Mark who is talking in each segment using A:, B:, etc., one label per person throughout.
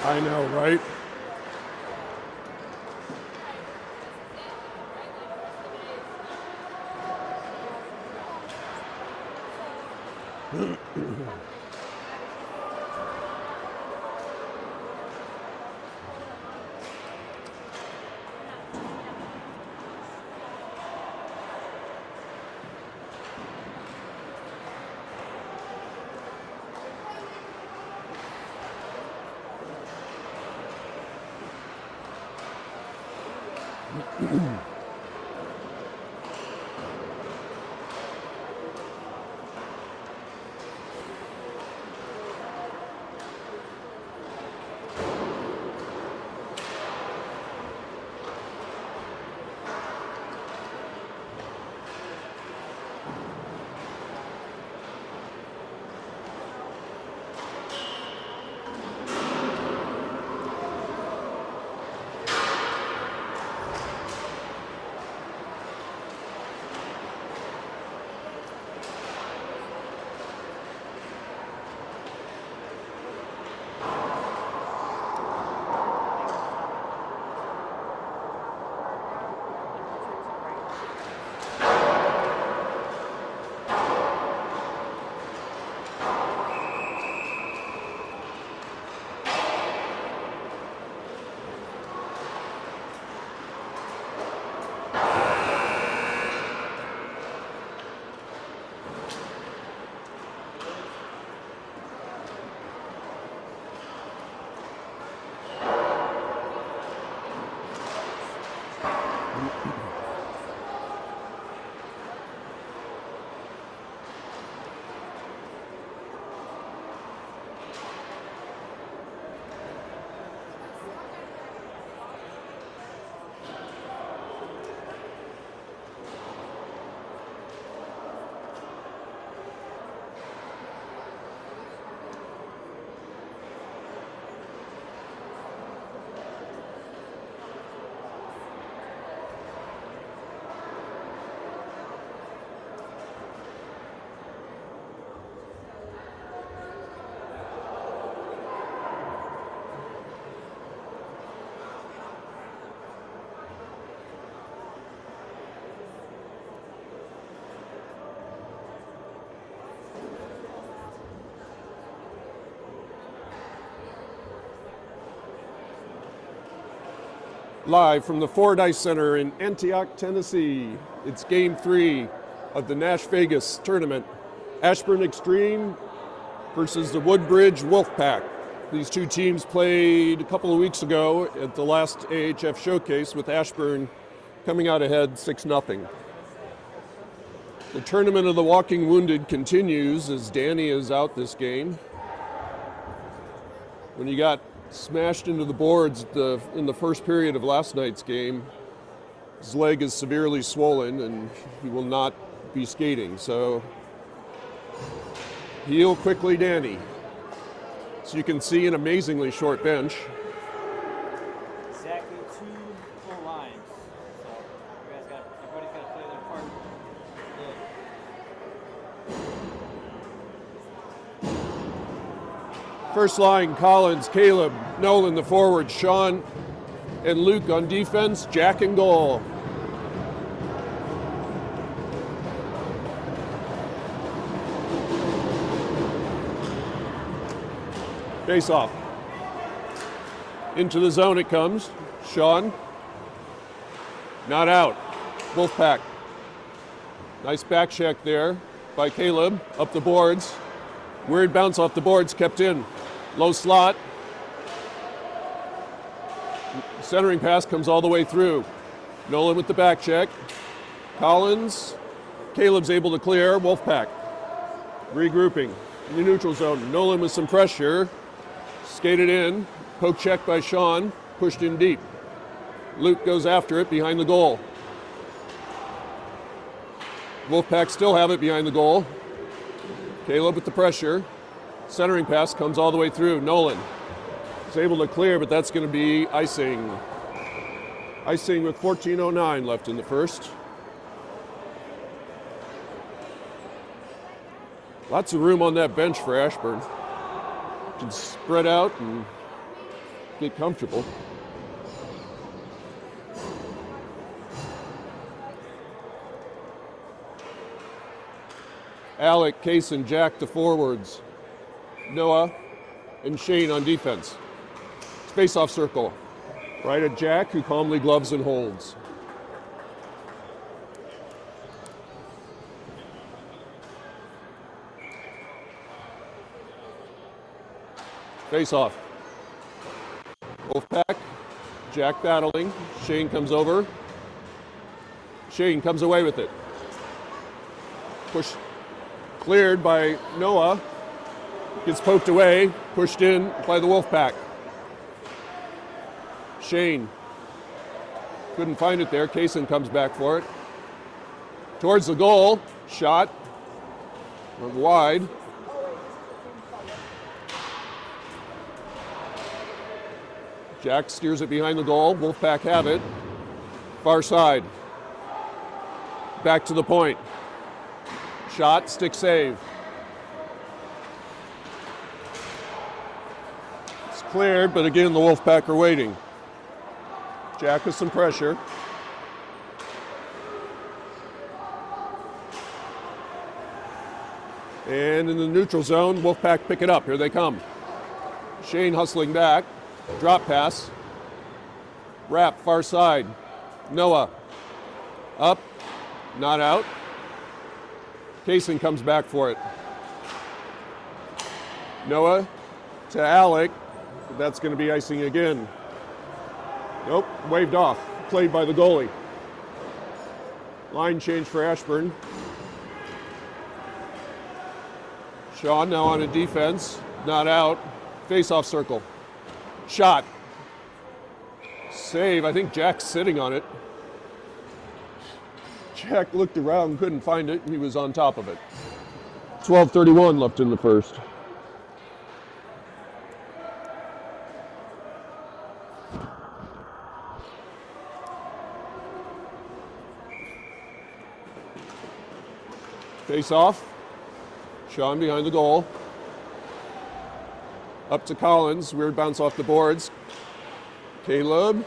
A: I know, right? Live from the Fordyce Center in Antioch, Tennessee. It's Game 3 of the Nashvegas Tournament. Ashburn Xtreme versus the Woodbridge Wolfpack. These two teams played a couple of weeks ago at the last AHF showcase with Ashburn coming out ahead 6-0. The Tournament of the Walking Wounded continues as Danny is out this game. When you got smashed into the boards in the first period of last night's game, his leg is severely swollen and he will not be skating. So heal quickly, Danny. So you can see an amazingly short bench.
B: Exactly 2 full lines. So everybody's got to play their part.
A: First line, Collins, Caleb, Nolan the forward, Sean and Luke on defense, Jack in goal. Face off. Into the zone it comes. Sean. Not out. Wolfpack. Nice back check there by Caleb. Up the boards. Weird bounce off the boards, kept in. Low slot. Centering pass comes all the way through. Nolan with the back check. Collins. Caleb's able to clear. Wolfpack. Regrouping in the neutral zone. Nolan with some pressure. Skated in. Poke check by Sean. Pushed in deep. Luke goes after it behind the goal. Wolfpack still have it behind the goal. Caleb with the pressure. Centering pass comes all the way through. Nolan is able to clear, but that's going to be icing. Icing with 14:09 left in the first. Lots of room on that bench for Ashburn. Can spread out and get comfortable. Alec, Case, and Jack to forwards. Noah and Shane on defense. Face-off circle. Right at Jack, who calmly gloves and holds. Face-off. Wolfpack. Jack battling. Shane comes over. Shane comes away with it. Push cleared by Noah. Gets poked away. Pushed in by the Wolfpack. Shane couldn't find it there. Kaysen comes back for it. Towards the goal. Shot. Went wide. Jack steers it behind the goal. Wolfpack have it. Far side. Back to the point. Shot, stick save. It's cleared, but again the Wolfpack are waiting. Jack with some pressure. And in the neutral zone, Wolfpack pick it up. Here they come. Shane hustling back. Drop pass. Wrap, far side. Noah. Up. Not out. Kaysen comes back for it. Noah to Alec. That's going to be icing again. Nope, waved off. Played by the goalie. Line change for Ashburn. Sean now on a defense. Not out. Face-off circle. Shot. Save. I think Jack's sitting on it. Jack looked around, couldn't find it. He was on top of it. 12:31 left in the first. Face off. Sean behind the goal. Up to Collins. Weird bounce off the boards. Caleb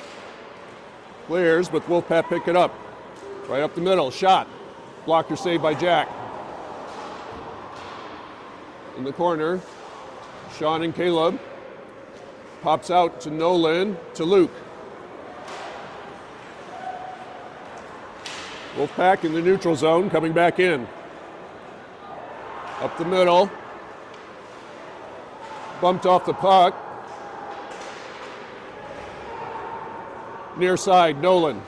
A: clears, but Wolfpack pick it up. Right up the middle. Shot. Blocker saved by Jack. In the corner. Sean and Caleb. Pops out to Nolan, to Luke. Wolfpack in the neutral zone, coming back in. Up the middle. Bumped off the puck. Near side, Nolan.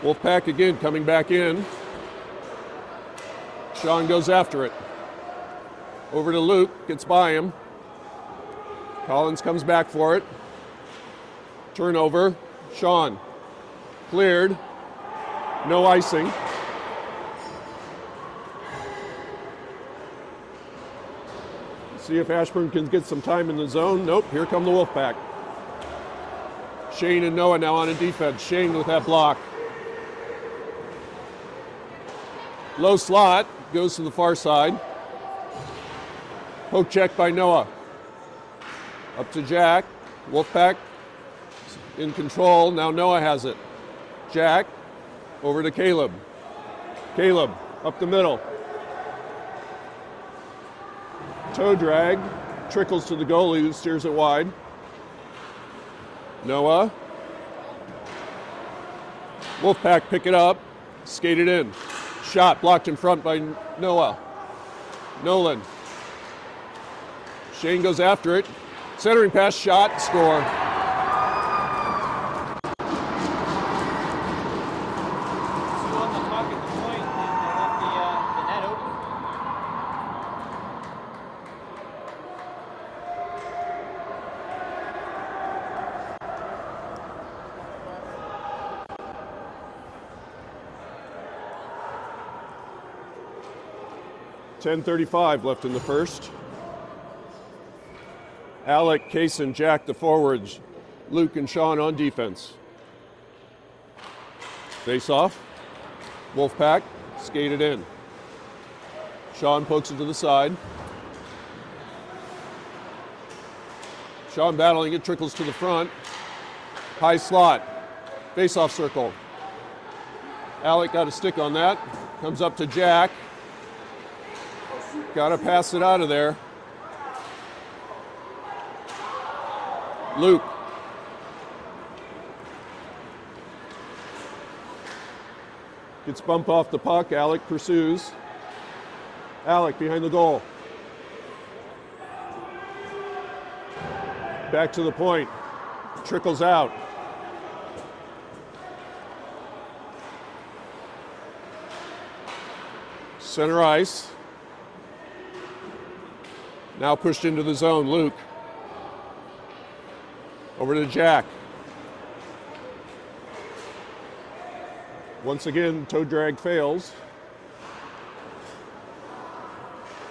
A: Wolfpack again coming back in. Sean goes after it. Over to Luke, gets by him. Collins comes back for it. Turnover. Sean. Cleared. No icing. See if Ashburn can get some time in the zone. Nope, here come the Wolfpack. Shane and Noah now on a defense. Shane with that block. Low slot, goes to the far side. Poke check by Noah. Up to Jack. Wolfpack in control. Now Noah has it. Jack over to Caleb. Caleb up the middle. Toe drag. Trickles to the goalie who steers it wide. Noah. Wolfpack pick it up. Skate it in. Shot blocked in front by Noah. Nolan. Shane goes after it. Centering pass, shot, score.
B: On the puck at the point, and they left the net open.
A: .10:35 left in the first. Alec, Case, and Jack the forwards. Luke and Sean on defense. Face off. Wolfpack skated in. Sean pokes it to the side. Sean battling it, trickles to the front. High slot, face-off circle. Alec got a stick on that. Comes up to Jack. Got to pass it out of there. Luke. Gets bumped off the puck. Alec pursues. Alec behind the goal. Back to the point. Trickles out. Center ice. Now pushed into the zone. Luke. Over to Jack. Once again, toe drag fails.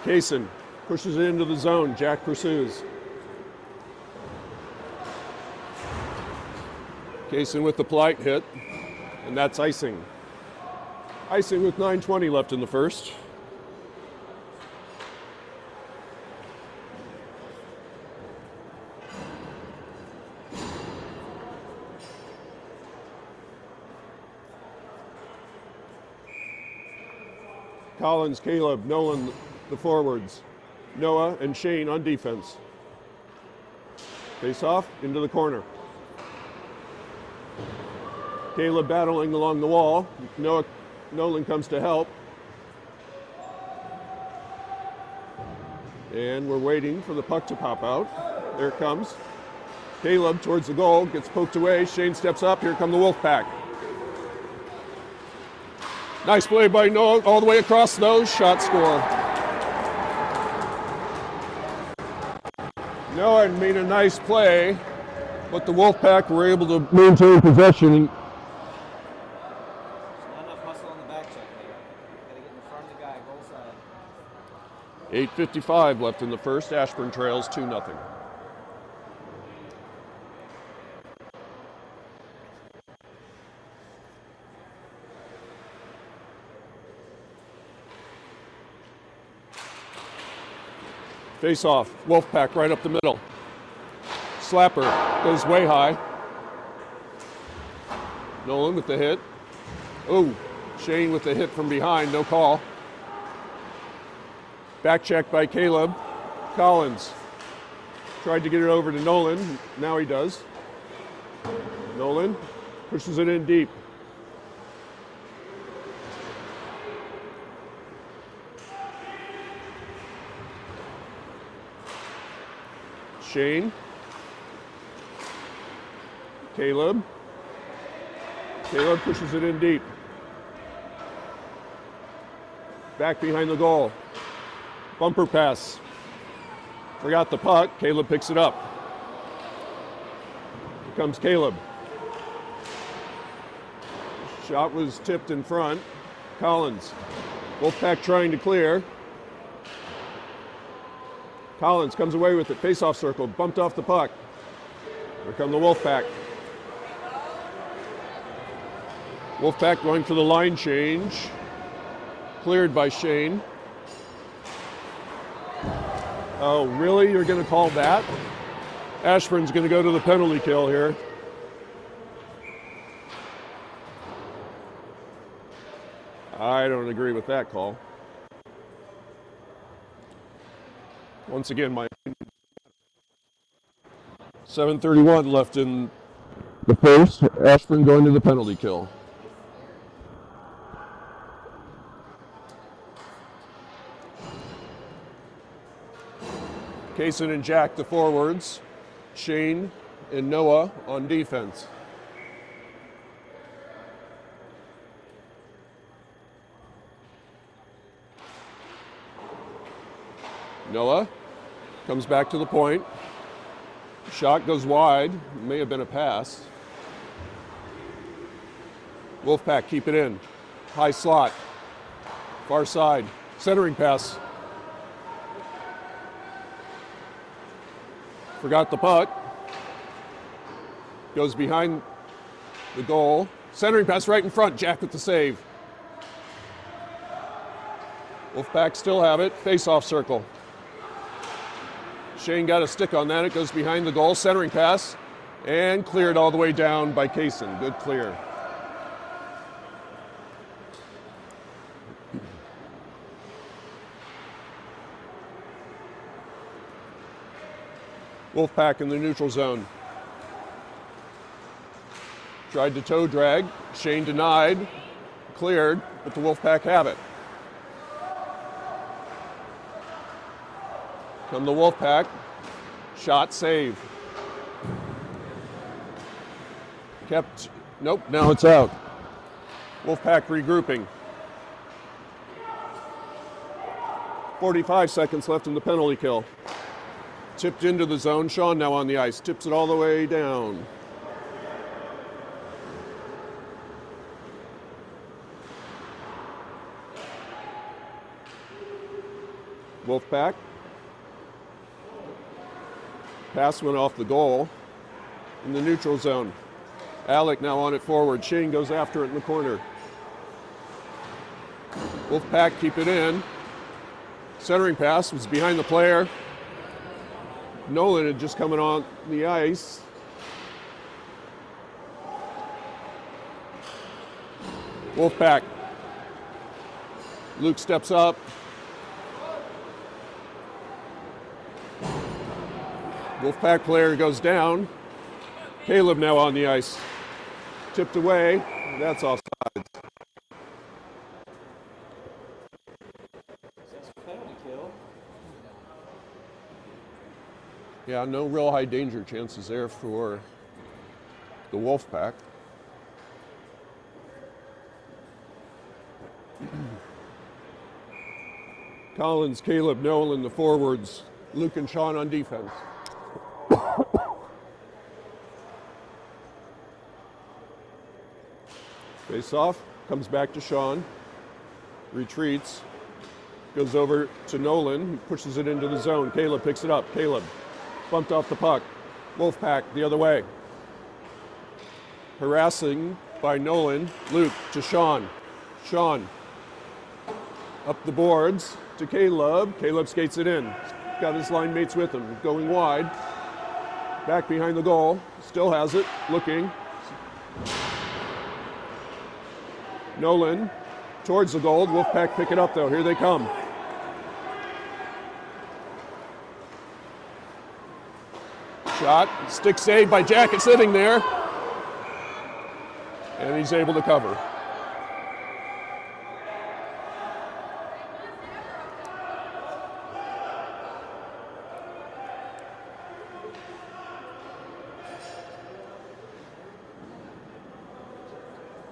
A: Kaysen pushes it into the zone. Jack pursues. Kaysen with the polite hit, and that's icing. Icing with 9:20 left in the first. Collins, Caleb, Nolan, the forwards. Noah and Shane on defense. Face off into the corner. Caleb battling along the wall. Nolan comes to help. And we're waiting for the puck to pop out. There it comes. Caleb towards the goal, gets poked away. Shane steps up. Here come the Wolfpack. Nice play by Noah all the way across those. Shot score. Noah made a nice play, but the Wolfpack were able to maintain possession.
B: Not enough hustle on the back check there. Got to get in front of the guy, goal side.
A: 8:55 left in the first. Ashburn trails 2-0. Face off, Wolfpack right up the middle. Slapper goes way high. Nolan with the hit. Oh, Shane with the hit from behind, no call. Back check by Caleb. Collins tried to get it over to Nolan, now he does. Nolan pushes it in deep. Shane. Caleb. Caleb pushes it in deep. Back behind the goal. Bumper pass. Forgot the puck. Caleb picks it up. Here comes Caleb. Shot was tipped in front. Collins. Wolfpack trying to clear. Collins comes away with it, face-off circle, bumped off the puck. Here come the Wolfpack. Wolfpack going for the line change. Cleared by Shane. Oh, really? You're going to call that? Ashburn's going to go to the penalty kill here. I don't agree with that call. Once again, my 7:31 left in the first. Ashburn going to the penalty kill. Kaysen and Jack, the forwards. Shane and Noah on defense. Noah comes back to the point. Shot goes wide. May have been a pass. Wolfpack keep it in. High slot. Far side. Centering pass. Forgot the puck. Goes behind the goal. Centering pass right in front. Jack with the save. Wolfpack still have it. Face-off circle. Shane got a stick on that. It goes behind the goal. Centering pass. And cleared all the way down by Kaysen. Good clear. Wolfpack in the neutral zone. Tried to toe drag. Shane denied. Cleared, but the Wolfpack have it. Come the Wolfpack. Shot, save. Kept, nope, now it's out. Wolfpack regrouping. 45 seconds left in the penalty kill. Tipped into the zone. Sean now on the ice. Tips it all the way down. Wolfpack. Pass went off the goal in the neutral zone. Alec now on it forward. Shane goes after it in the corner. Wolfpack keep it in. Centering pass was behind the player. Nolan had just coming on the ice. Wolfpack. Luke steps up. Wolfpack player goes down. Caleb now on the ice. Tipped away. That's offside. Yeah, no real high danger chances there for the Wolfpack. Collins, Caleb, Nolan, the forwards. Luke and Sean on defense. Face off, comes back to Sean. Retreats. Goes over to Nolan, who pushes it into the zone. Caleb picks it up. Caleb bumped off the puck. Wolfpack the other way. Harassing by Nolan. Luke to Sean. Sean up the boards to Caleb. Caleb skates it in. Got his line mates with him. Going wide. Back behind the goal. Still has it. Looking. Nolan towards the goal. Wolfpack pick it up though. Here they come. Shot, stick save by Jacket sitting there. And he's able to cover.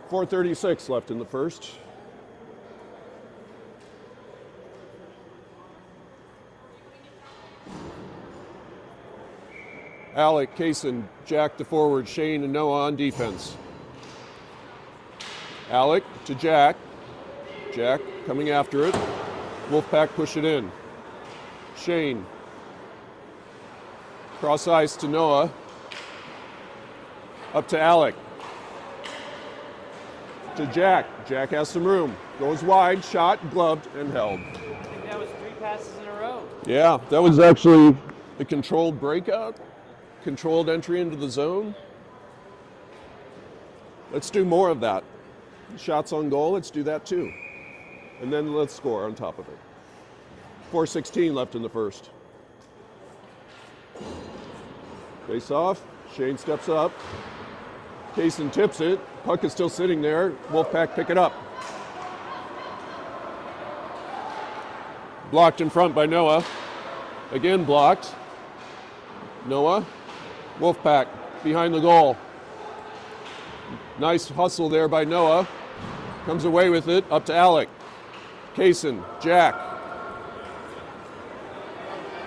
A: .436 left in the first. Alec, Kaysen, Jack to forward, Shane and Noah on defense. Alec to Jack. Jack coming after it. Wolfpack push it in. Shane. Cross ice to Noah. Up to Alec. To Jack. Jack has some room. Goes wide, shot, gloved, and held.
B: I think that was 3 passes in a row.
A: Yeah, that was actually a controlled breakout. Controlled entry into the zone. Let's do more of that. Shots on goal, let's do that too. And then let's score on top of it. 4:16 left in the first. Face off, Shane steps up. Kaysen tips it, puck is still sitting there. Wolfpack pick it up. Blocked in front by Noah. Again blocked. Noah. Wolfpack behind the goal. Nice hustle there by Noah. Comes away with it, up to Alec. Kaysen, Jack.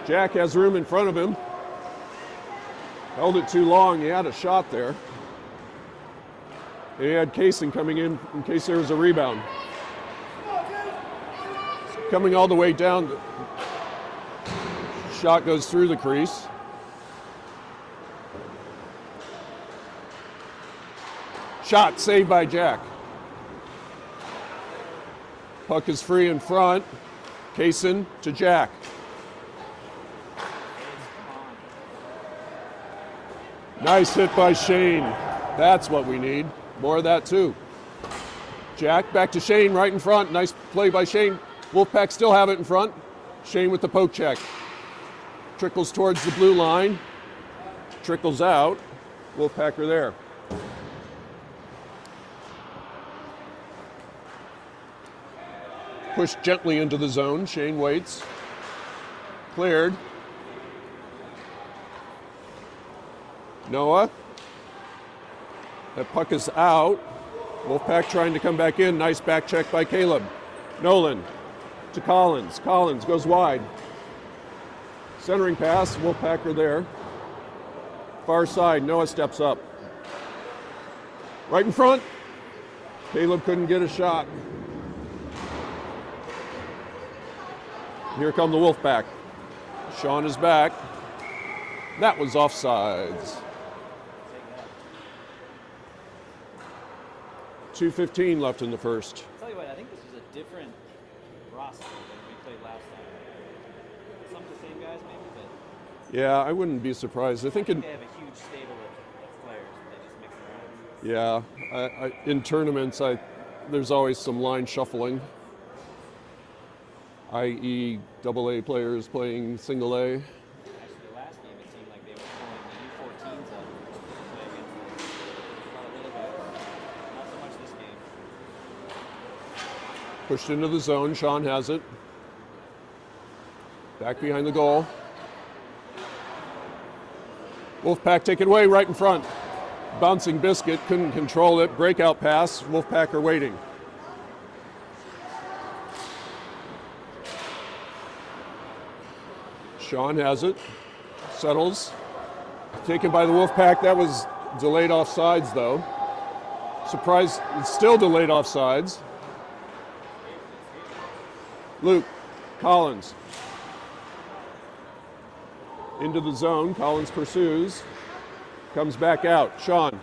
A: Jack has room in front of him. Held it too long, he had a shot there. And he had Kaysen coming in case there was a rebound. Coming all the way down. Shot goes through the crease. Shot saved by Jack. Puck is free in front. Kaysen to Jack. Nice hit by Shane. That's what we need. More of that too. Jack back to Shane right in front. Nice play by Shane. Wolfpack still have it in front. Shane with the poke check. Trickles towards the blue line. Trickles out. Wolfpack are there. Pushed gently into the zone. Shane waits. Cleared. Noah. That puck is out. Wolfpack trying to come back in. Nice back check by Caleb. Nolan to Collins. Collins goes wide. Centering pass. Wolfpack are there. Far side. Noah steps up. Right in front. Caleb couldn't get a shot. Here come the Wolfpack. Sean is back. That was offsides. 2:15 left in the first.
B: I'll tell you what, I think this is a different roster than we played last time. Some of the same guys maybe, but
A: Yeah, I wouldn't be surprised. I think
B: they have a huge stable of players and they just mix around.
A: yeah, in tournaments, there's always some line shuffling, i.e. AA players playing single A.
B: Actually, the last game it seemed like they were pulling the U14s up to play against us. A little bit. Not so much this game.
A: Pushed into the zone. Sean has it. Back behind the goal. Wolfpack take it away right in front. Bouncing biscuit, couldn't control it. Breakout pass. Wolfpack are waiting. Sean has it. Settles. Taken by the Wolfpack. That was delayed offsides though. Surprise, it's still delayed offsides. Luke, Collins. Into the zone, Collins pursues. Comes back out, Sean.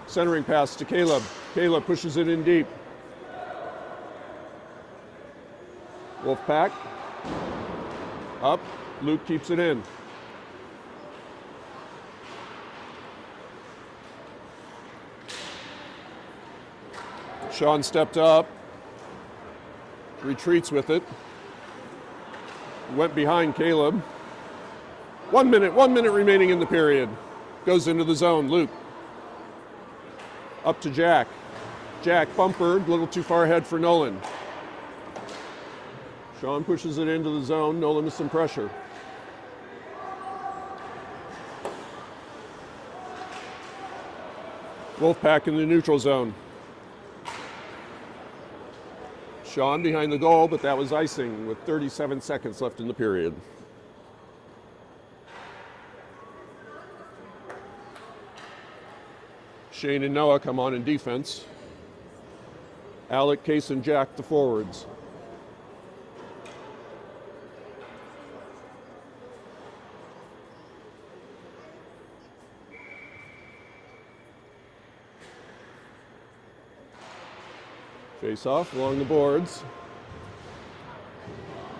A: Centering pass to Caleb. Caleb pushes it in deep. Wolfpack. Up, Luke keeps it in. Sean stepped up, retreats with it, went behind Caleb. 1 minute remaining in the period. Goes into the zone, Luke. Up to Jack. Jack bumpered, a little too far ahead for Nolan. Sean pushes it into the zone, Nolan with some pressure. Wolfpack in the neutral zone. Sean behind the goal, but that was icing with 37 seconds left in the period. Shane and Noah come on in defense. Alec, Case, and Jack the forwards. Face off along the boards.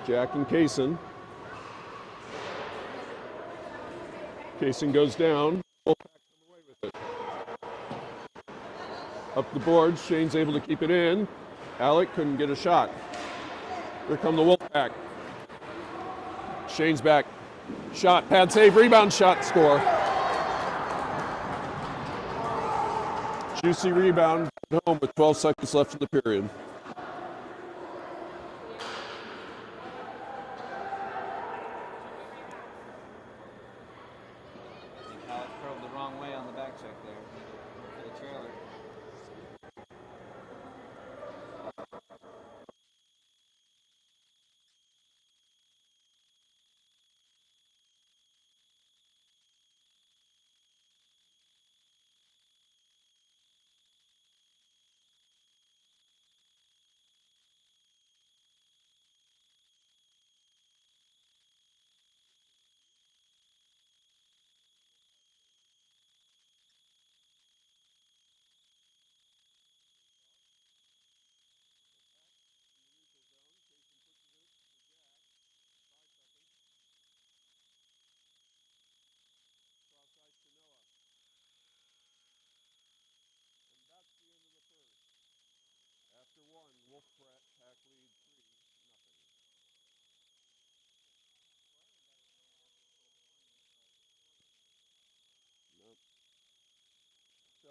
A: Jack and Kaysen. Kaysen goes down. Wolfpack come away with it. Up the boards, Shane's able to keep it in. Alec couldn't get a shot. Here come the Wolfpack. Shane's back. Shot, pad save, rebound, shot, score. Juicy rebound home with 12 seconds left in the period.
B: I think Alex probed the wrong way on the back check there for the trailer.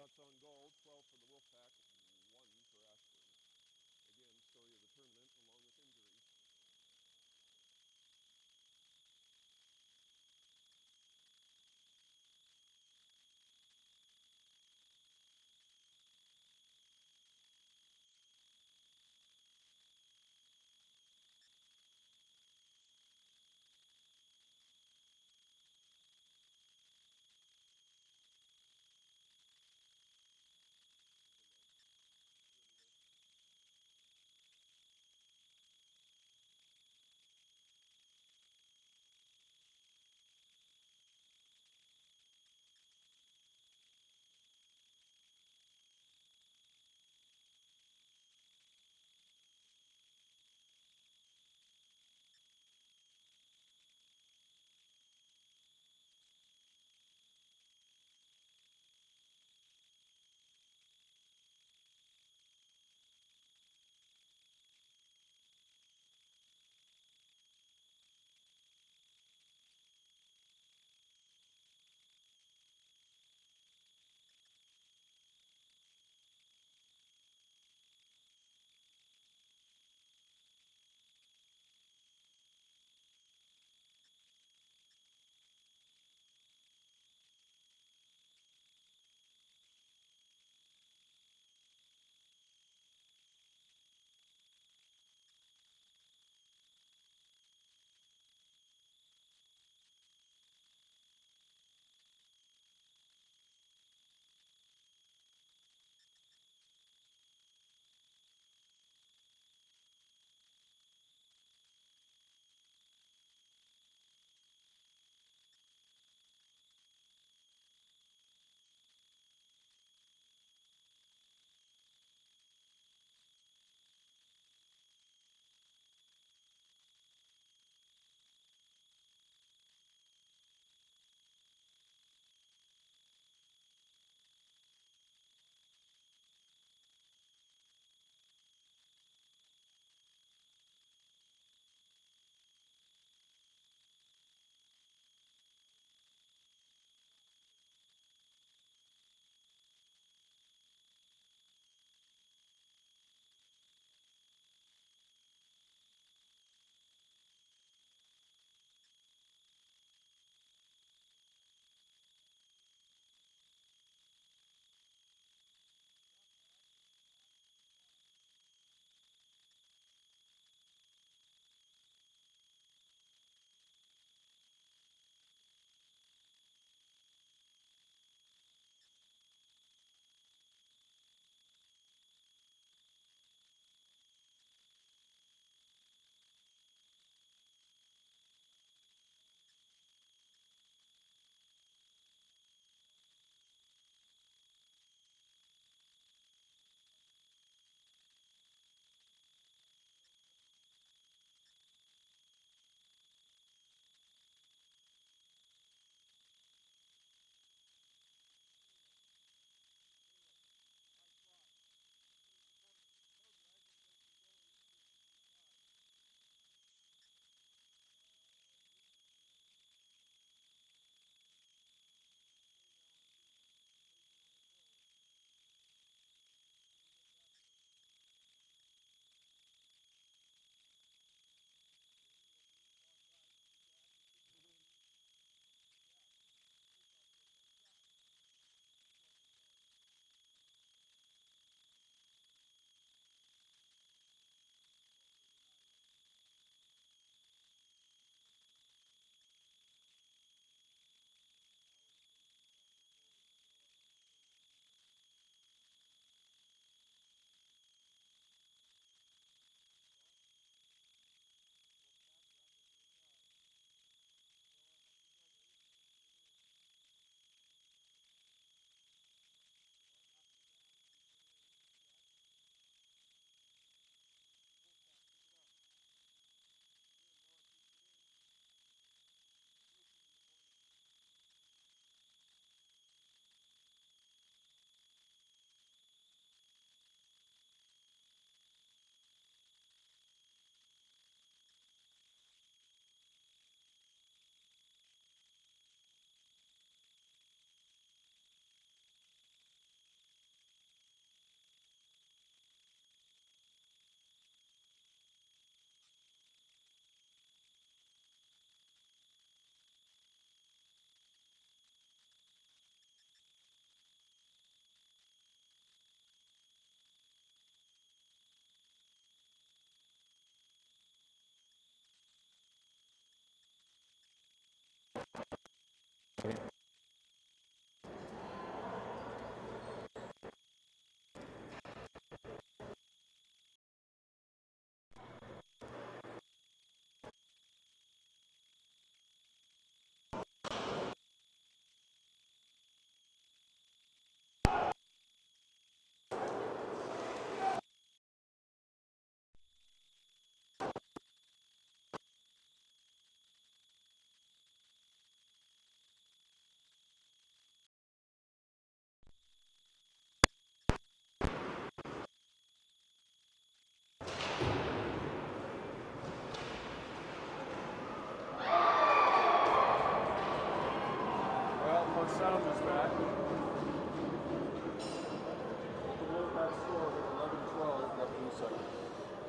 A: shots on goal, 12 for the Wolfpack, 1 for Ashburn. Again, story of the tournament along with injuries.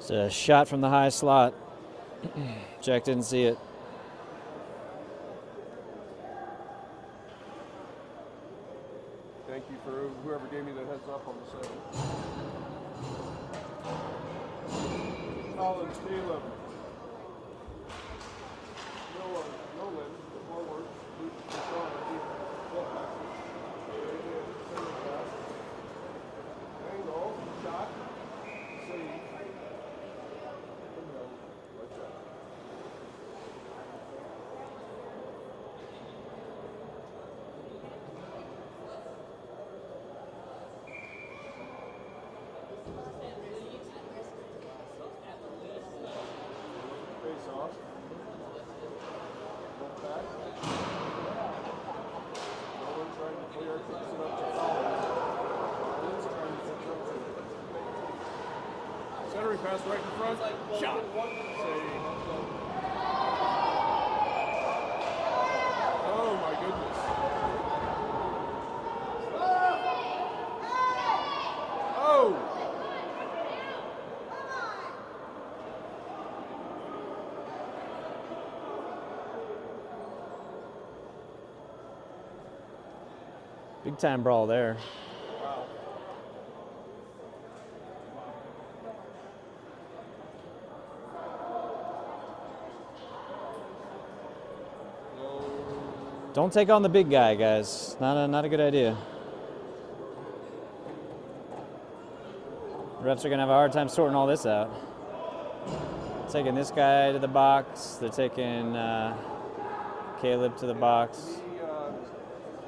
C: It's a shot from the high slot. Jack didn't see it.
A: Thank you for whoever gave me the heads up on the second. Collins, Caleb. Nolan, forward. Sean, Wolfpack. Angle, shot. Save. Face off. Wolfpack. Nolan trying to clear, kicks it up to Collins. Collins trying to catch up to it. Centering pass right in front. Shot. Save. Oh my goodness. Oh!
C: Big time brawl there.
A: Wow.
C: Don't take on the big guy, guys. Not a good idea. Refs are gonna have a hard time sorting all this out. Taking this guy to the box. They're taking Caleb to the box.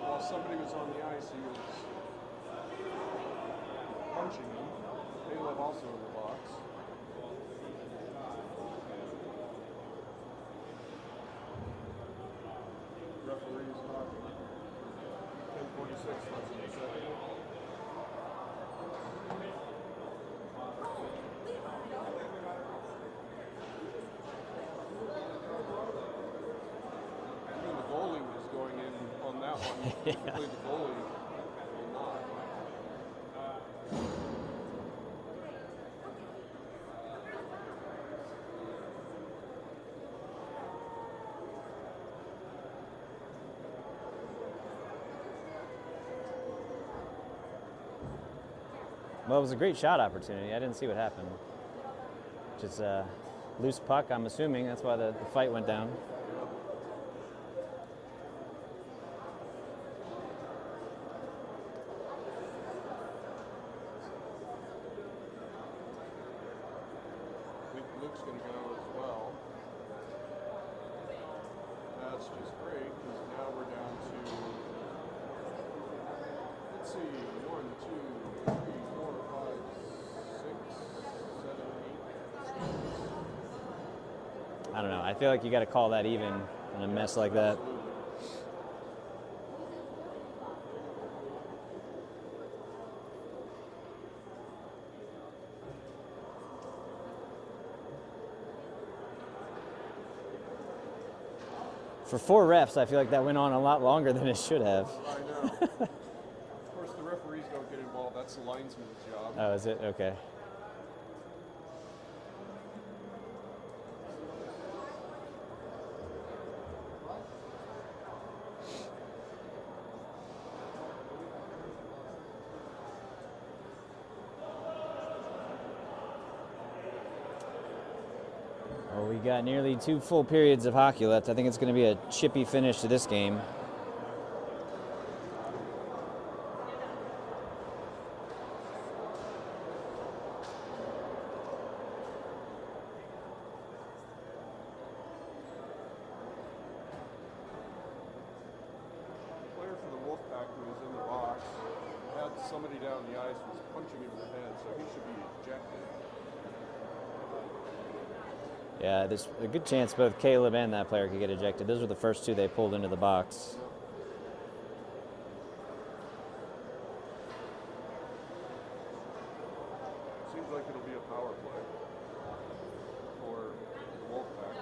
A: While somebody was on the ice, he was punching him. Caleb also in the box. Referees talking. 10:46 left in the second. Even the goalie was going in on that one. Typically the goalie will not.
C: Well, it was a great shot opportunity. I didn't see what happened. Just a loose puck, I'm assuming. That's why the fight went down.
A: I think Luke's going to go as well. That's just great because now we're down to, let's see, 1, 2, 3, 4, 5, 6, 7, 8.
C: I don't know. I feel like you got to call that even in a mess like that.
A: Absolutely.
C: For 4 refs, I feel like that went on a lot longer than it should have.
A: I know. Of course, the referees don't get involved. That's the linesman's job.
C: Oh, is it? Okay. Well, we got nearly 2 full periods of hockey left. I think it's going to be a chippy finish to this game.
A: The player for the Wolfpack who was in the box had somebody down the ice was punching him in the head, so he should be ejected.
C: Yeah, there's a good chance both Caleb and that player could get ejected. Those were the first 2 they pulled into the box.
A: Seems like it'll be a power play for the Wolfpack.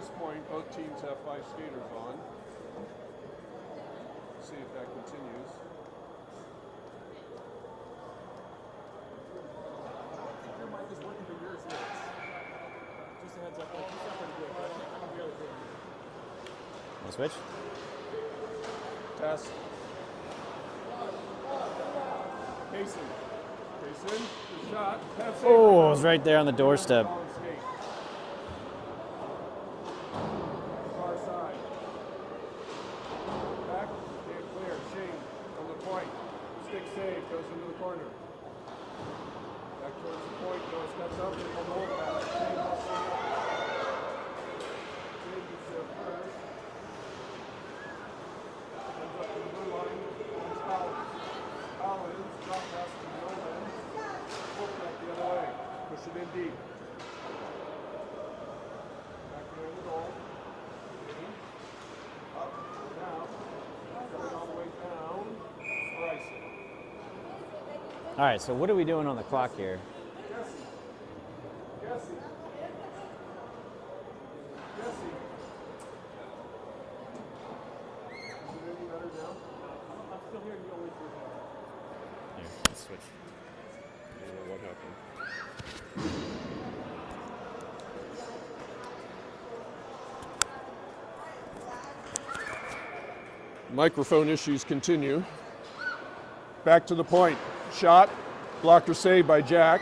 A: this point, both teams have 5 skaters on. See if that continues.
D: Your mic is working, but yours is. Just a heads up. You sound pretty good, but I think I'm the other thing.
C: Want to switch?
A: Test. Payson. Payson, good shot. Pass
C: Oh, it was right there on the doorstep.
A: Far side. Back, can't clear. Shane on the point. Stick save, goes into the corner. Back towards the point, Noah steps up and on the Wolfpack. Shane hustling up. Shane gets there first. Comes up to the blue line. Comes Collins. Collins, drop pass to Nolan. Wolfpack the other way. Push it in deep. Back behind the goal. Up, now. Coming all the way down. Bryson.
C: All right, so what are we doing on the clock here?
A: Jesse. Jesse. Jesse. Is it any better now?
D: I'm still hearing you only through that.
C: Here, let's switch.
A: I don't know what happened. Microphone issues continue. Back to the point. Shot. Blocked or saved by Jack.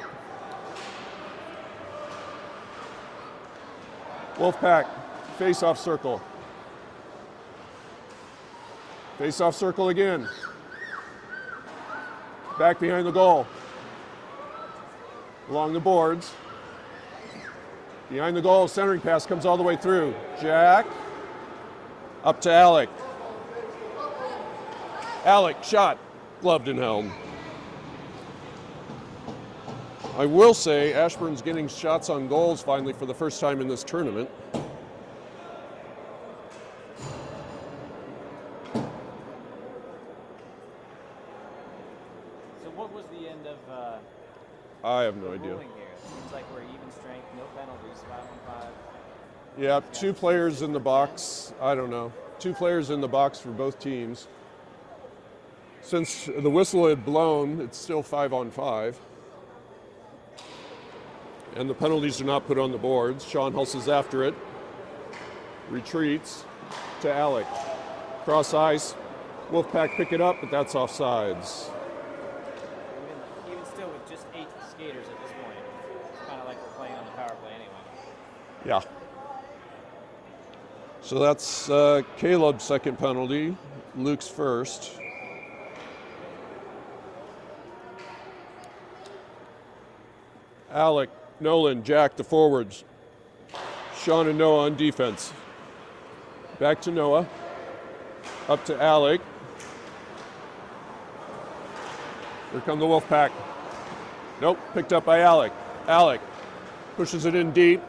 A: Wolfpack. Face-off circle. Face-off circle again. Back behind the goal. Along the boards. Behind the goal, centering pass comes all the way through. Jack. Up to Alec. Alec, shot. Gloved and held. I will say Ashburn's getting shots on goals finally for the first time in this tournament.
B: So what was the end of
A: I have no
B: the
A: idea.
B: ruling here? It seems like we're even strength, no penalties, 5-on-5.
A: Yeah, 2 players in the box. I don't know. 2 players in the box for both teams. Since the whistle had blown, it's still 5-on-5. And the penalties are not put on the boards. Sean hustles after it. Retreats to Alec. Cross ice. Wolfpack pick it up, but that's offsides.
B: Even still with just 8 skaters at this point, it's kind of like we're playing on the power play anyway.
A: Yeah. So that's Caleb's second penalty. Luke's first. Alec, Nolan, Jack, the forwards. Sean and Noah on defense. Back to Noah. Up to Alec. Here come the Wolfpack. Nope, picked up by Alec. Alec pushes it in deep.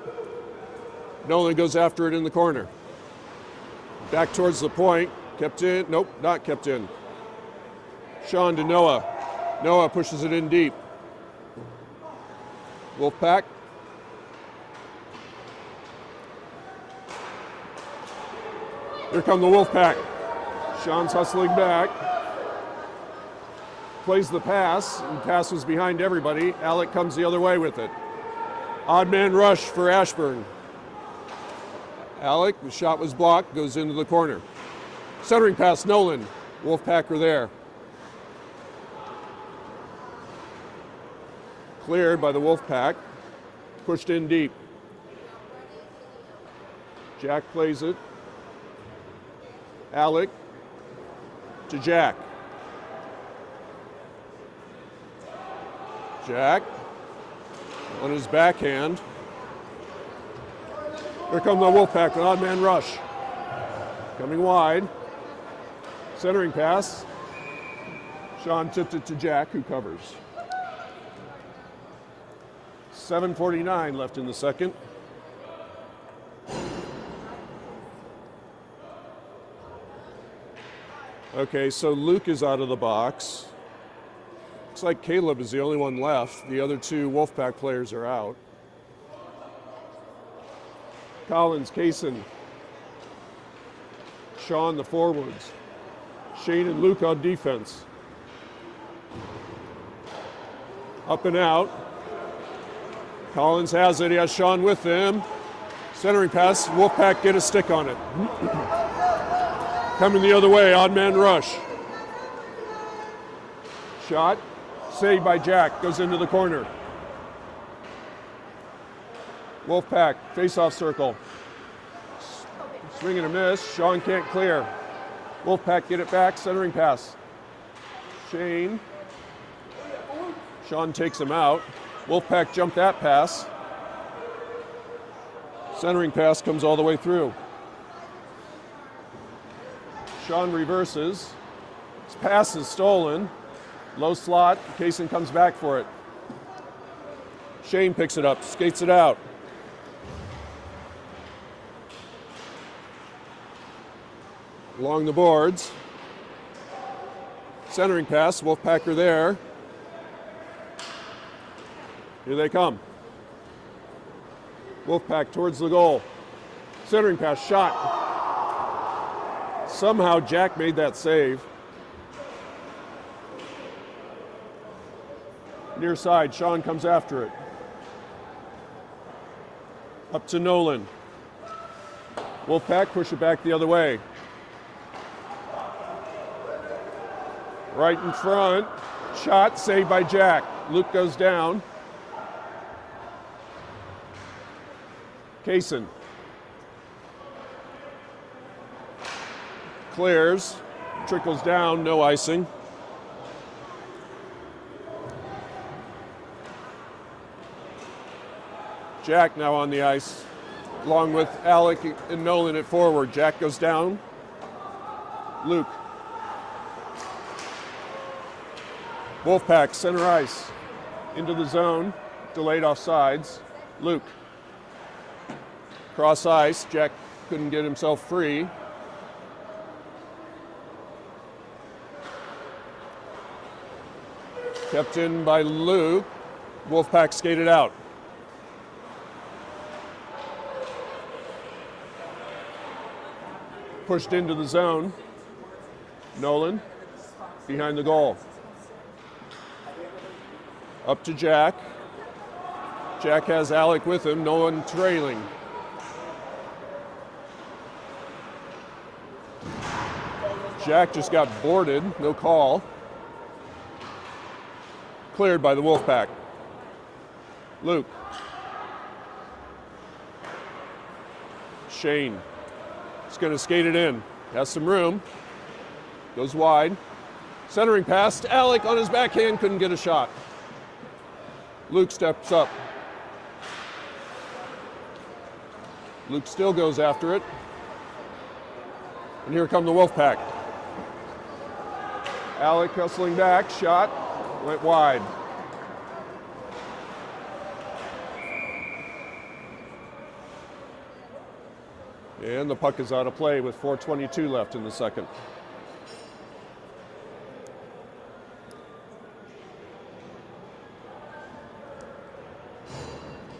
A: Nolan goes after it in the corner. Back towards the point. Kept in. Nope, not kept in. Sean to Noah. Noah pushes it in deep. Wolfpack. Here come the Wolfpack. Sean's hustling back. Plays the pass, and pass was behind everybody. Alec comes the other way with it. Odd man rush for Ashburn. Alec, the shot was blocked, goes into the corner. Centering pass, Nolan. Wolfpack are there. Cleared by the Wolfpack. Pushed in deep. Jack plays it. Alec to Jack. Jack on his backhand. Here come the Wolfpack, an odd man rush. Coming wide. Centering pass. Sean tipped it to Jack, who covers. 7:49 left in the second. Okay, so Luke is out of the box. Looks like Caleb is the only one left. The other 2 Wolfpack players are out. Collins, Kaysen. Sean, the forwards. Shane and Luke on defense. Up and out. Collins has it. He has Sean with him. Centering pass. Wolfpack get a stick on it. Coming the other way. Odd man rush. Shot. Saved by Jack. Goes into the corner. Wolfpack. Face-off circle. Swing and a miss. Sean can't clear. Wolfpack get it back. Centering pass. Shane. Sean takes him out. Wolfpack jumped that pass. Centering pass comes all the way through. Sean reverses. His pass is stolen. Low slot. Kaysen comes back for it. Shane picks it up, skates it out. Along the boards. Centering pass, Wolfpacker there. Here they come. Wolfpack towards the goal. Centering pass, shot. Somehow Jack made that save. Near side, Sean comes after it. Up to Nolan. Wolfpack push it back the other way. Right in front. Shot saved by Jack. Luke goes down. Kaysen. Clears. Trickles down. No icing. Jack now on the ice, along with Alec and Nolan at forward. Jack goes down. Luke. Wolfpack, center ice. Into the zone. Delayed offsides. Luke. Cross ice. Jack couldn't get himself free. Kept in by Luke. Wolfpack skated out. Pushed into the zone. Nolan behind the goal. Up to Jack. Jack has Alec with him. No one trailing. Jack just got boarded. No call. Cleared by the Wolfpack. Luke. Shane. He's going to skate it in. Has some room. Goes wide. Centering pass to Alec on his backhand. Couldn't get a shot. Luke steps up. Luke still goes after it. And here come the Wolfpack. Alec hustling back. Shot. Went wide. And the puck is out of play with 4:22 left in the second.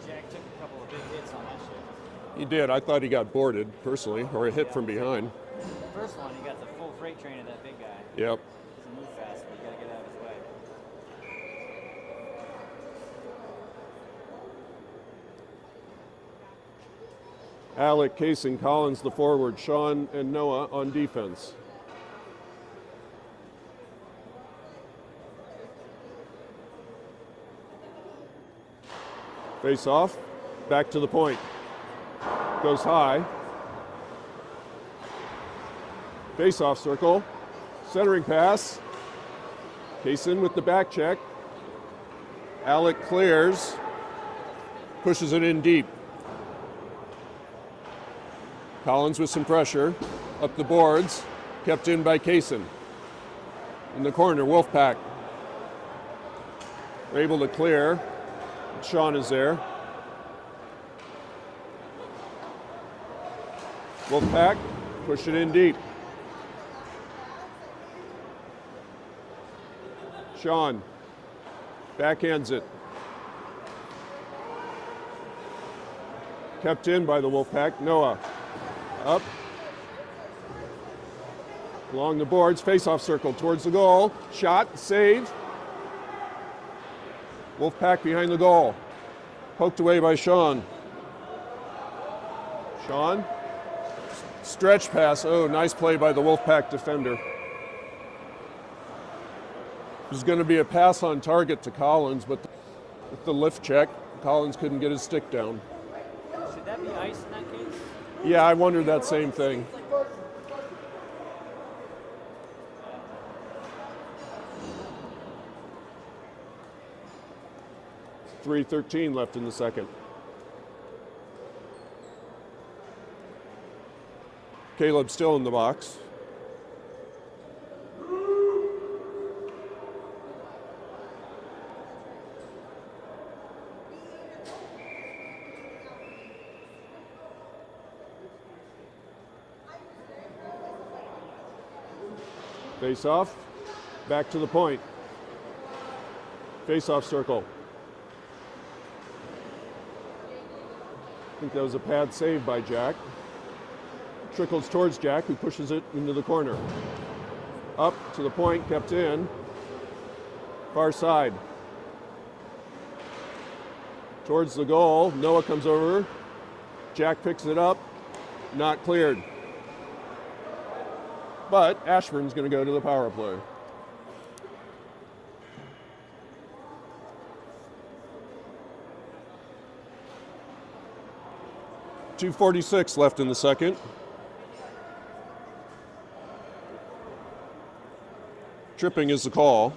B: Jack took a couple of big hits on that shift.
A: He did. I thought he got boarded, personally, or a hit from behind.
B: The first one, he got the full freight train of that big guy.
A: Yep.
B: Doesn't move fast, but you gotta get out of his way.
A: Alec, Kaysen, Collins, the forward, Sean and Noah on defense. Face off, back to the point. Goes high. Face off circle. Centering pass. Kaysen with the back check. Alec clears. Pushes it in deep. Collins with some pressure. Up the boards. Kept in by Kaysen. In the corner, Wolfpack. They're able to clear. Sean is there. Wolfpack, push it in deep. Sean, backhands it. Kept in by the Wolfpack. Noah up. Along the boards, face-off circle towards the goal. Shot, save. Wolfpack behind the goal. Poked away by Sean. Sean. Stretch pass. Oh, nice play by the Wolfpack defender. There's going to be a pass on target to Collins, but with the lift check, Collins couldn't get his stick down.
B: Should that be ice in that case?
A: Yeah, I wondered that same thing. .3:13 left in the second. Caleb still in the box. Face off, back to the point. Face off circle. I think that was a pad save by Jack. Trickles towards Jack, who pushes it into the corner. Up to the point, kept in. Far side. Towards the goal, Noah comes over. Jack picks it up, not cleared. But Ashburn's going to go to the power play. .246 left in the second. Tripping is the call.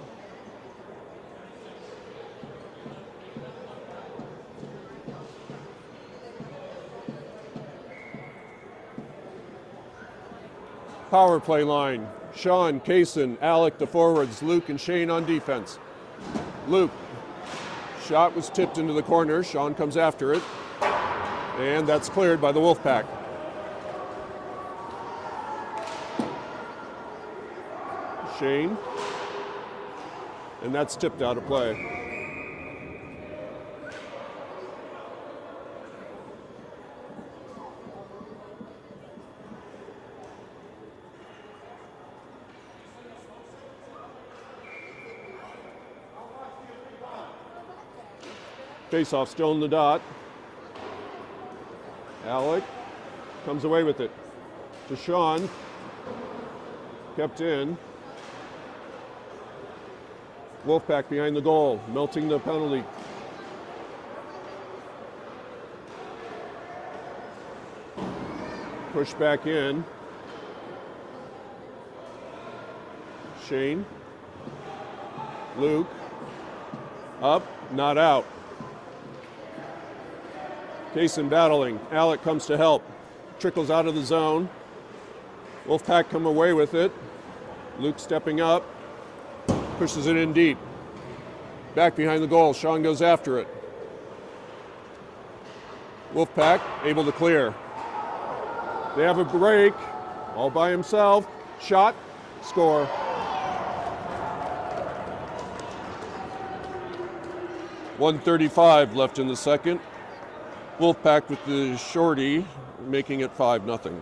A: Power play line. Sean, Kaysen, Alec the forwards, Luke and Shane on defense. Luke. Shot was tipped into the corner. Sean comes after it. And that's cleared by the Wolfpack. Shane. And that's tipped out of play. Face-off still in the dot. Alec comes away with it to Sean. Kept in. Wolfpack behind the goal, melting the penalty. Push back in. Shane. Luke. Up, not out. Kaysen battling. Alec comes to help. Trickles out of the zone. Wolfpack come away with it. Luke stepping up. Pushes it in deep. Back behind the goal. Sean goes after it. Wolfpack able to clear. They have a break. All by himself. Shot. Score. .135 left in the second. Wolfpack with the shorty, making it 5-0.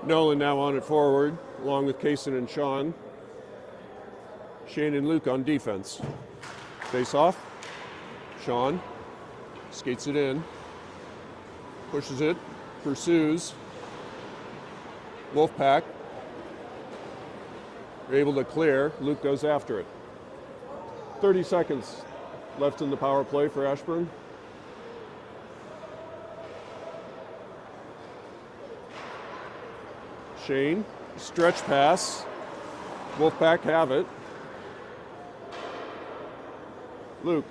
A: Nolan now on it forward, along with Kaysen and Sean. Shane and Luke on defense. Face off. Sean skates it in. Pushes it. Pursues. Wolfpack. They're able to clear. Luke goes after it. 30 seconds left in the power play for Ashburn. Shane, stretch pass. Wolfpack have it. Luke.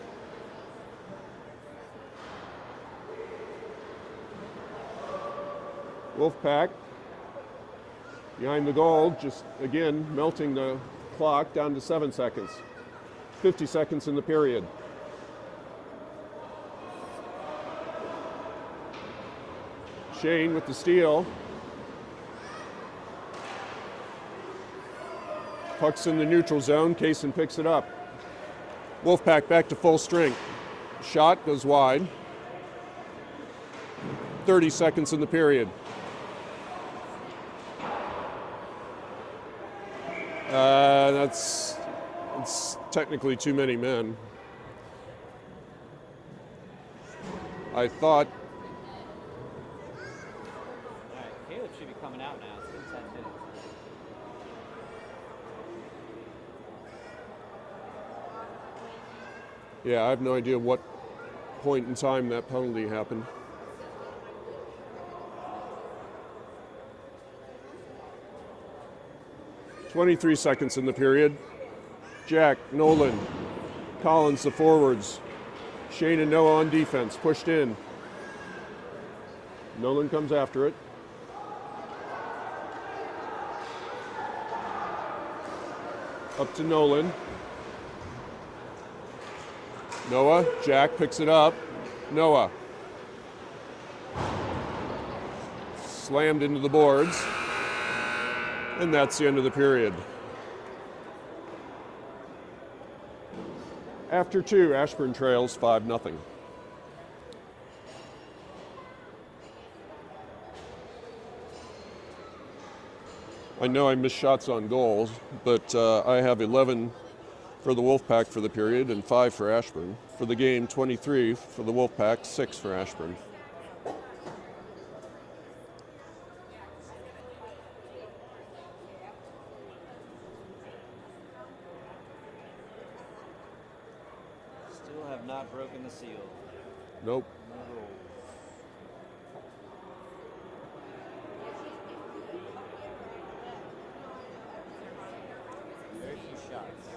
A: Wolfpack behind the goal, just again melting the clock down to 7 seconds. 50 seconds in the period. Shane with the steal. Puck's in the neutral zone. Kaysen picks it up. Wolfpack back to full strength. Shot goes wide. 30 seconds in the period. It's technically too many men. I thought.
B: All right, Caleb should be coming out now. It's been 10 minutes.
A: Yeah, I have no idea what point in time that penalty happened. "23 seconds in the period. Jack, Nolan, Collins, the forwards. Shane and Noah on defense, pushed in. Nolan comes after it. Up to Nolan. Noah, Jack picks it up. Noah. Slammed into the boards. And that's the end of the period. After 2, Ashburn trails 5-0. I know I missed shots on goals, but I have 11 for the Wolfpack for the period and 5 for Ashburn. For the game, 23 for the Wolfpack, 6 for Ashburn.
B: Still have not broken the seal.
A: Nope.
B: No goals. Very few shots.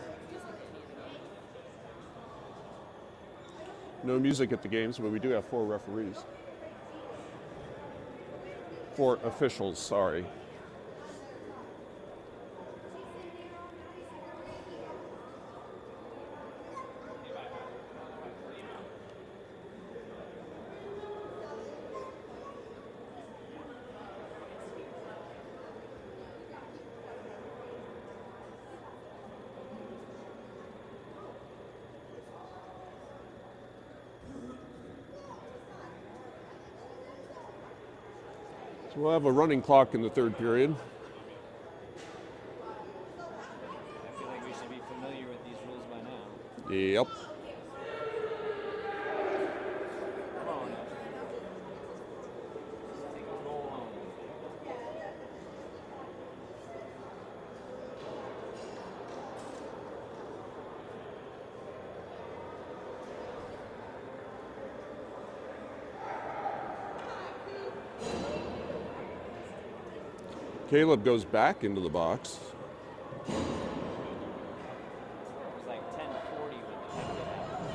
A: No music at the games, but we do have 4 referees. 4 officials, sorry. So we'll have a running clock in the 3rd period.
B: I feel like we should be familiar with these rules by now.
A: Yep.
B: Come on. Take a goal home.
A: Caleb goes back into the box.
B: It was like 10:40 when the kick happened.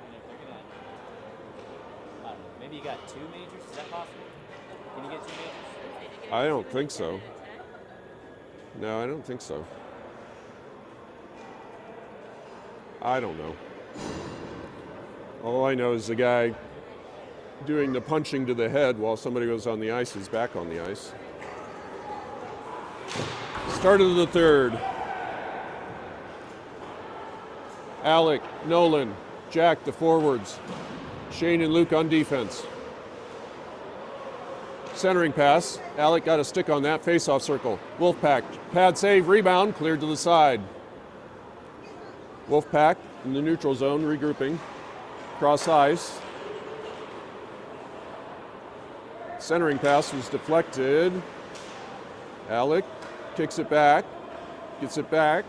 B: And if they're gonna, I don't know, maybe you got 2 majors? Is that possible? Can you get 2 majors?
A: I don't think so. No, I don't think so. I don't know. All I know is the guy doing the punching to the head while somebody was on the ice is back on the ice. Start of the 3rd. Alec, Nolan, Jack, the forwards. Shane and Luke on defense. Centering pass. Alec got a stick on that. Face-off circle. Wolfpack. Pad save. Rebound. Cleared to the side. Wolfpack in the neutral zone. Regrouping. Cross ice. Centering pass was deflected. Alec kicks it back. Gets it back.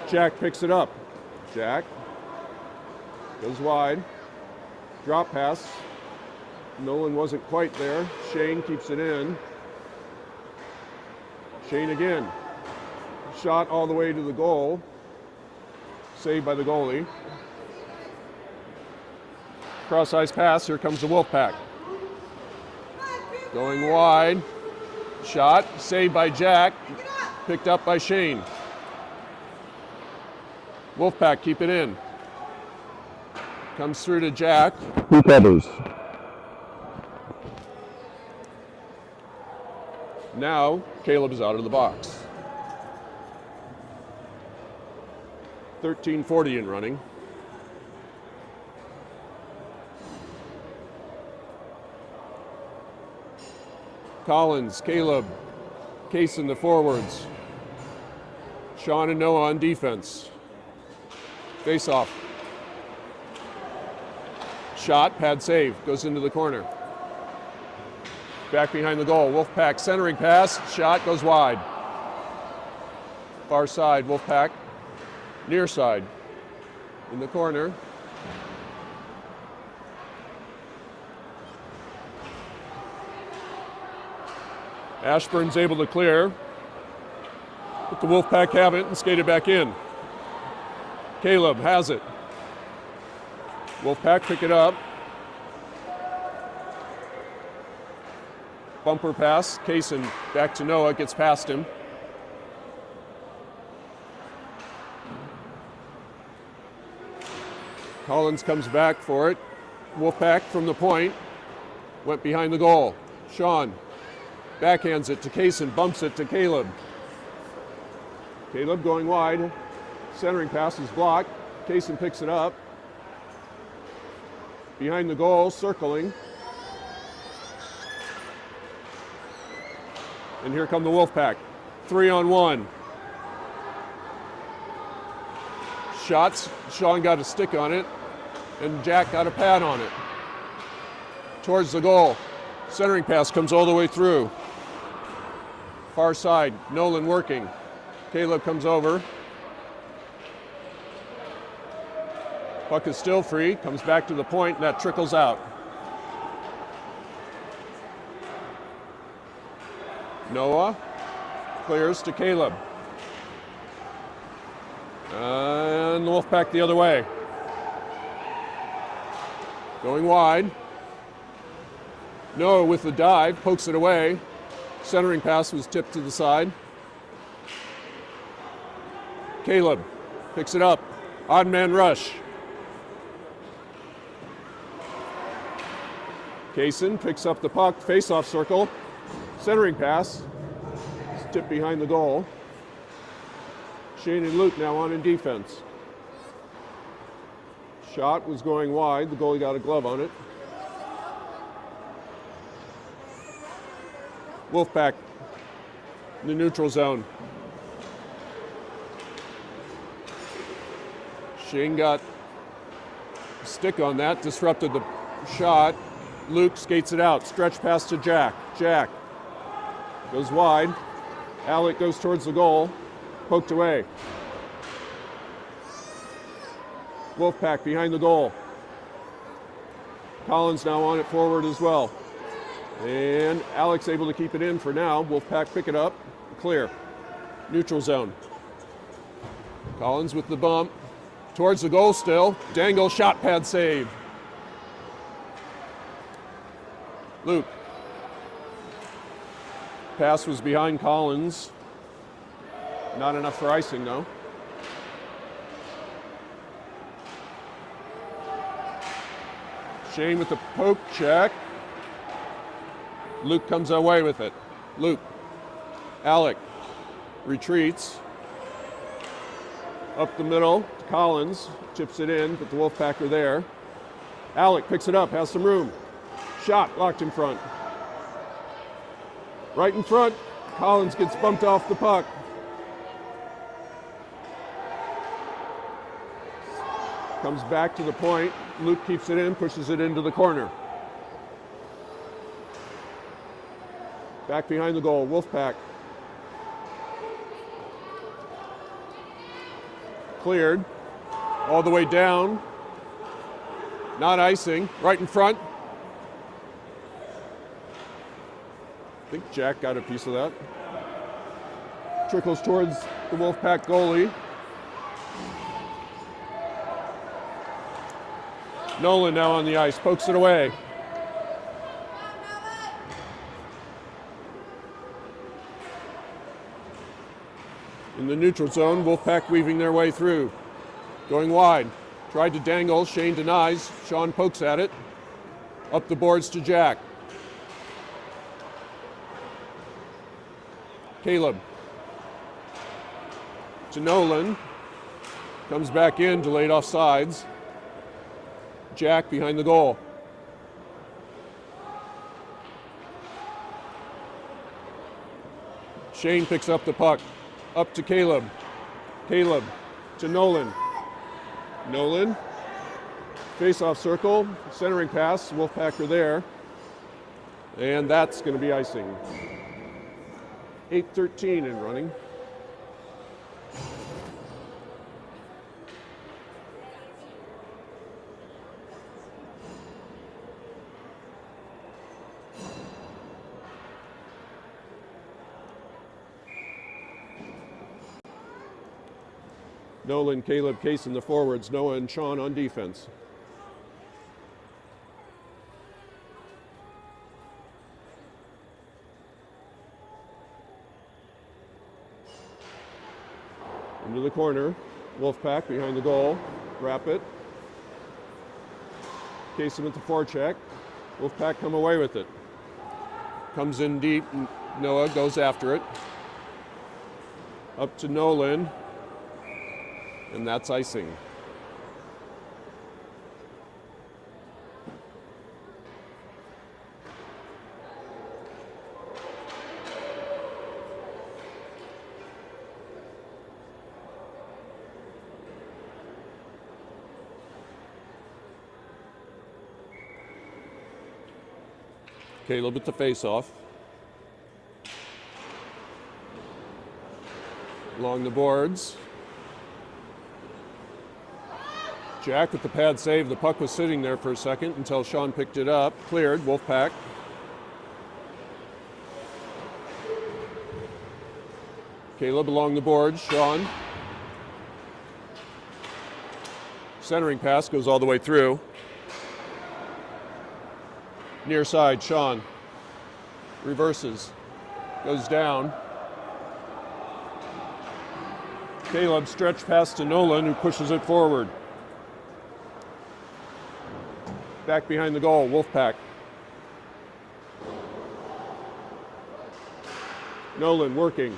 A: Jack picks it up. Jack goes wide. Drop pass. Nolan wasn't quite there. Shane keeps it in. Shane again. Shot all the way to the goal. Saved by the goalie. Cross ice pass, here comes the Wolfpack. Going wide, shot, saved by Jack, picked up by Shane. Wolfpack keep it in. Comes through to Jack.
E: Who covers?
A: Now, Caleb is out of the box. 13:40 in running. Collins, Caleb, Case in the forwards. Sean and Noah on defense. Face off. Shot, pad save, goes into the corner. Back behind the goal, Wolfpack centering pass, shot goes wide. Far side, Wolfpack. Near side, in the corner. Ashburn's able to clear, but the Wolfpack have it and skate it back in. Caleb has it. Wolfpack pick it up. Bumper pass, Kaysen back to Noah, gets past him. Collins comes back for it. Wolfpack from the point, went behind the goal. Sean backhands it to Kaysen, bumps it to Caleb. Caleb going wide, centering pass is blocked. Kaysen picks it up. Behind the goal, circling. And here come the Wolfpack. 3-on-1. Shots, Sean got a stick on it, and Jack got a pad on it. Towards the goal. Centering pass comes all the way through. Far side, Nolan working. Caleb comes over. Puck is still free, comes back to the point, and that trickles out. Noah clears to Caleb. And the Wolfpack the other way. Going wide. Noah with the dive, pokes it away. Centering pass was tipped to the side. Caleb picks it up. Odd man rush. Kaysen picks up the puck, face-off circle. Centering pass. It's tipped behind the goal. Shane and Luke now on in defense. Shot was going wide. The goalie got a glove on it. Wolfpack in the neutral zone. Shane got a stick on that, disrupted the shot. Luke skates it out, stretch pass to Jack. Jack goes wide. Alec goes towards the goal, poked away. Wolfpack behind the goal. Collins now on it forward as well. And Alex able to keep it in for now. Wolfpack pick it up, clear. Neutral zone. Collins with the bump. Towards the goal still. Dangle shot pad save. Luke. Pass was behind Collins. Not enough for icing though. Shane with the poke check. Luke comes away with it. Luke. Alec retreats. Up the middle to Collins. Chips it in, but the Wolfpack are there. Alec picks it up, has some room. Shot locked in front. Right in front. Collins gets bumped off the puck. Comes back to the point. Luke keeps it in, pushes it into the corner. Back behind the goal, Wolfpack. Cleared. All the way down. Not icing. Right in front. I think Jack got a piece of that. Trickles towards the Wolfpack goalie. Nolan now on the ice, pokes it away. In the neutral zone, Wolfpack weaving their way through. Going wide. Tried to dangle, Shane denies. Sean pokes at it. Up the boards to Jack. Caleb. To Nolan. Comes back in, delayed offsides. Jack behind the goal. Shane picks up the puck. Up to Caleb. Caleb to Nolan. Nolan. Face-off circle. Centering pass. Wolfpack are there. And that's going to be icing. 8:13 in running. Nolan, Caleb, Case in the forwards, Noah and Sean on defense. Into the corner, Wolfpack behind the goal, wrap it. Case with the forecheck, Wolfpack come away with it. Comes in deep, Noah goes after it. Up to Nolan. And that's icing. Caleb with the face-off. Along the boards. Jack with the pad save. The puck was sitting there for a second until Sean picked it up. Cleared, Wolfpack. Caleb along the boards, Sean. Centering pass goes all the way through. Near side, Sean. Reverses. Goes down. Caleb stretch pass to Nolan, who pushes it forward. Back behind the goal, Wolfpack. Nolan working.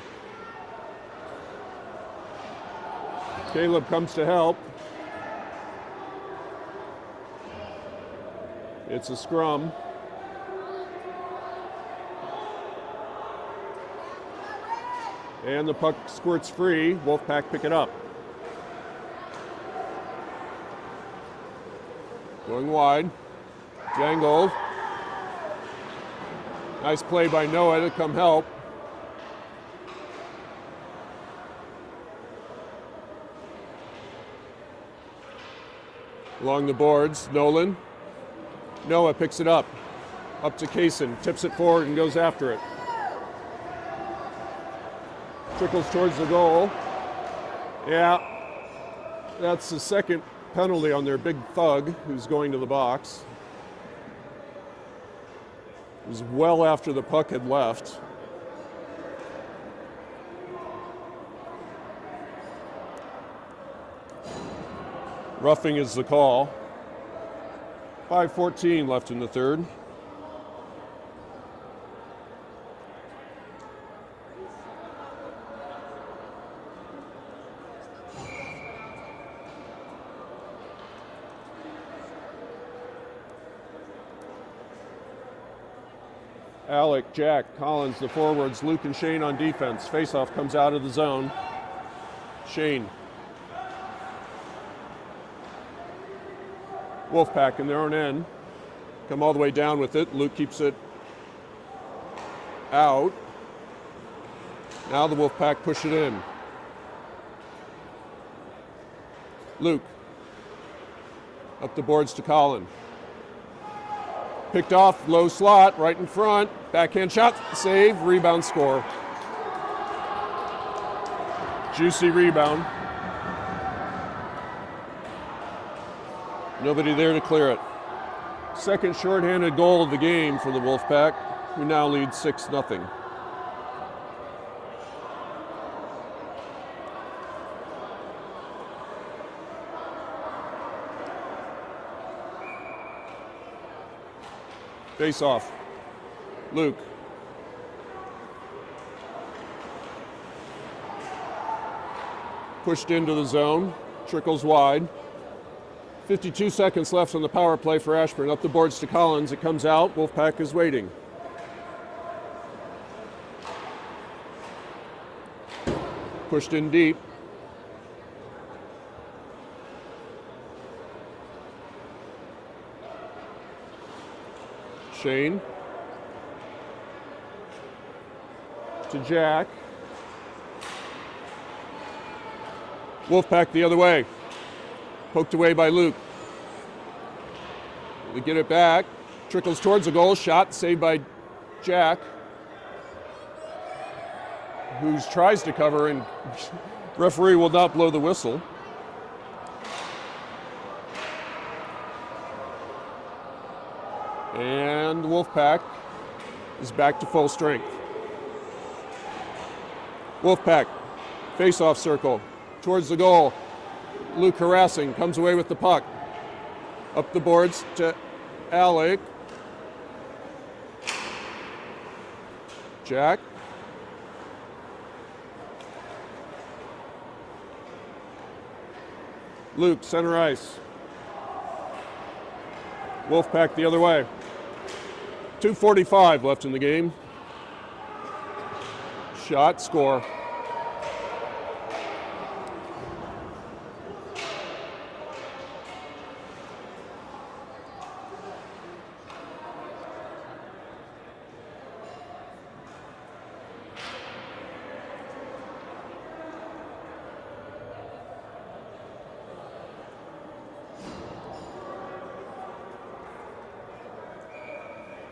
A: Caleb comes to help. It's a scrum. And the puck squirts free. Wolfpack pick it up. Going wide. Jangled. Nice play by Noah to come help. Along the boards, Nolan. Noah picks it up. Up to Kaysen, tips it forward and goes after it. Trickles towards the goal. Yeah, that's the second penalty on their big thug who's going to the box. It was well after the puck had left. Roughing is the call. 5:14 left in the third. Alec, Jack, Collins, the forwards, Luke and Shane on defense. Faceoff comes out of the zone. Shane. Wolfpack in their own end. Come all the way down with it. Luke keeps it out. Now the Wolfpack push it in. Luke. Up the boards to Colin. Picked off, low slot, right in front. Backhand shot, save, rebound, score. Juicy rebound. Nobody there to clear it. Second shorthanded goal of the game for the Wolfpack, who now lead 6-0. Face off. Luke. Pushed into the zone, trickles wide. 52 seconds left on the power play for Ashburn. Up the boards to Collins, it comes out, Wolfpack is waiting. Pushed in deep. Shane. To Jack. Wolfpack the other way. Poked away by Luke. They get it back. Trickles towards the goal. Shot saved by Jack, who tries to cover, and referee will not blow the whistle. And the Wolfpack is back to full strength. Wolfpack, face-off circle, towards the goal. Luke harassing, comes away with the puck. Up the boards to Alec. Jack. Luke, center ice. Wolfpack the other way. 2:45 left in the game. Shot, score.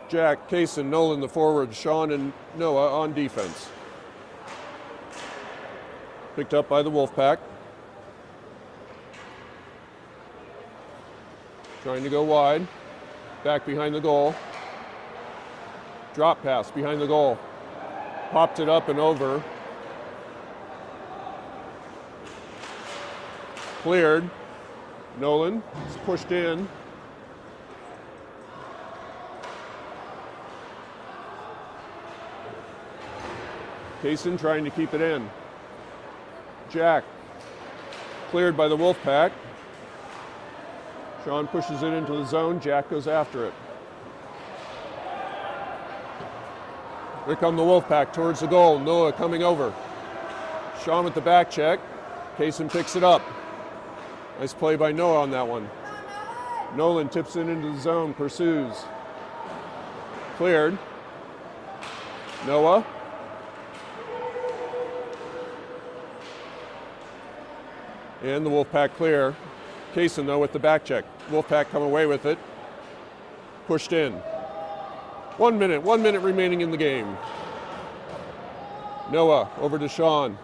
A: Jack, Kaysen, Nolan the forward, Sean and Noah on defense. Picked up by the Wolfpack. Trying to go wide. Back behind the goal. Drop pass behind the goal. Popped it up and over. Cleared. Nolan is pushed in. Kaysen trying to keep it in. Jack, cleared by the Wolfpack. Sean pushes it into the zone. Jack goes after it. Here come the Wolfpack towards the goal. Noah coming over. Sean with the back check. Kaysen picks it up. Nice play by Noah on that one. Nolan tips it into the zone, pursues. Cleared. Noah. And the Wolfpack clear. Kaysen, though, with the back check. Wolfpack come away with it. Pushed in. 1 minute remaining in the game. Noah over to Sean.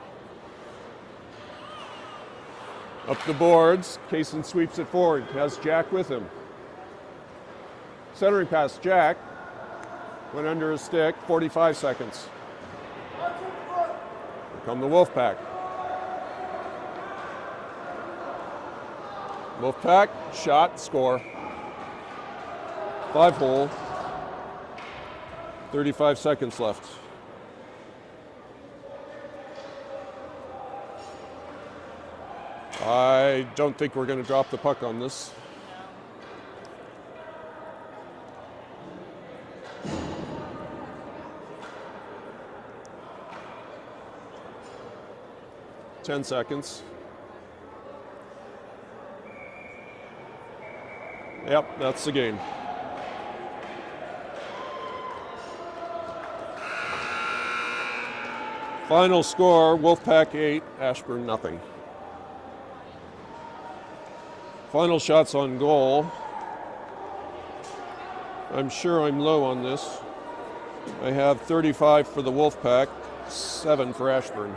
A: Up the boards. Kaysen sweeps it forward. Has Jack with him. Centering pass, Jack. Went under his stick. 45 seconds. Here come the Wolfpack. Wolfpack, shot, score. 5-hole. 35 seconds left. I don't think we're going to drop the puck on this. Ten seconds. Yep, that's the game. Final score, Wolfpack 8, Ashburn nothing. Final shots on goal. I'm sure I'm low on this. I have 35 for the Wolfpack, 7 for Ashburn.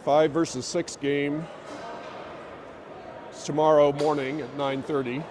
A: 5 versus 6 game. It's tomorrow morning at 9:30.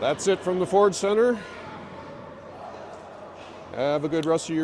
A: That's it from the Ford Center. Have a good rest of your